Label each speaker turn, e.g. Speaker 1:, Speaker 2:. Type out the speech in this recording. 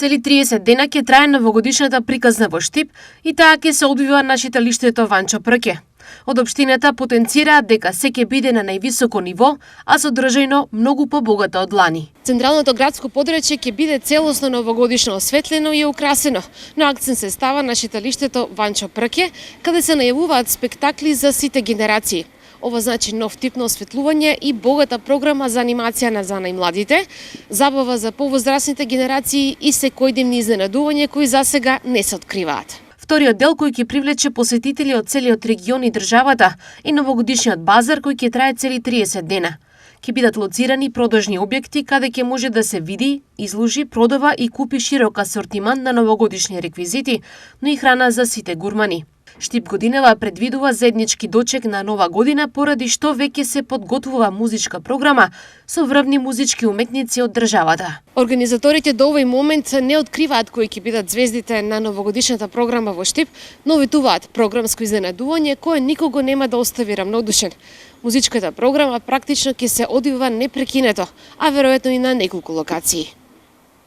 Speaker 1: Цели 30 дена ќе трае новогодишната приказна во Штип и таа ќе се одвива на читалиштето Ванчо Прке. Од општината потенцираат дека се ќе биде на највисоко ниво, а содржајно многу побогато од лани.
Speaker 2: Централното градско подрачје ќе биде целосно новогодишно осветлено и украсено, но акцент се става на читалиштето Ванчо Прке, каде се најавуваат спектакли за сите генерации. Ова значи нов тип на осветлување и богата програма за анимација за најмладите, забава за повозрасните генерации и секојдневни изненадувања кои засега не се откриваат.
Speaker 1: Вториот дел кој ќе привлече посетители од целиот регион и државата и новогодишниот базар кој ќе трае цели 30 дена. Ќе бидат лоцирани продажни објекти каде ќе може да се види, изложи, продава и купи широк асортиман на новогодишни реквизити, но и храна за сите гурмани. Штип годинава предвидува заеднички дочек на Нова година поради што веќе се подготвува музичка програма со врвни музички уметници од државата.
Speaker 2: Организаторите до овој момент не откриваат кои ќе бидат звездите на новогодишната програма во Штип, но ветуваат програмско изненадување кое никого нема да остави рамнодушен. Музичката програма практично ќе се одвива непрекинето, а веројатно и на неколку локации.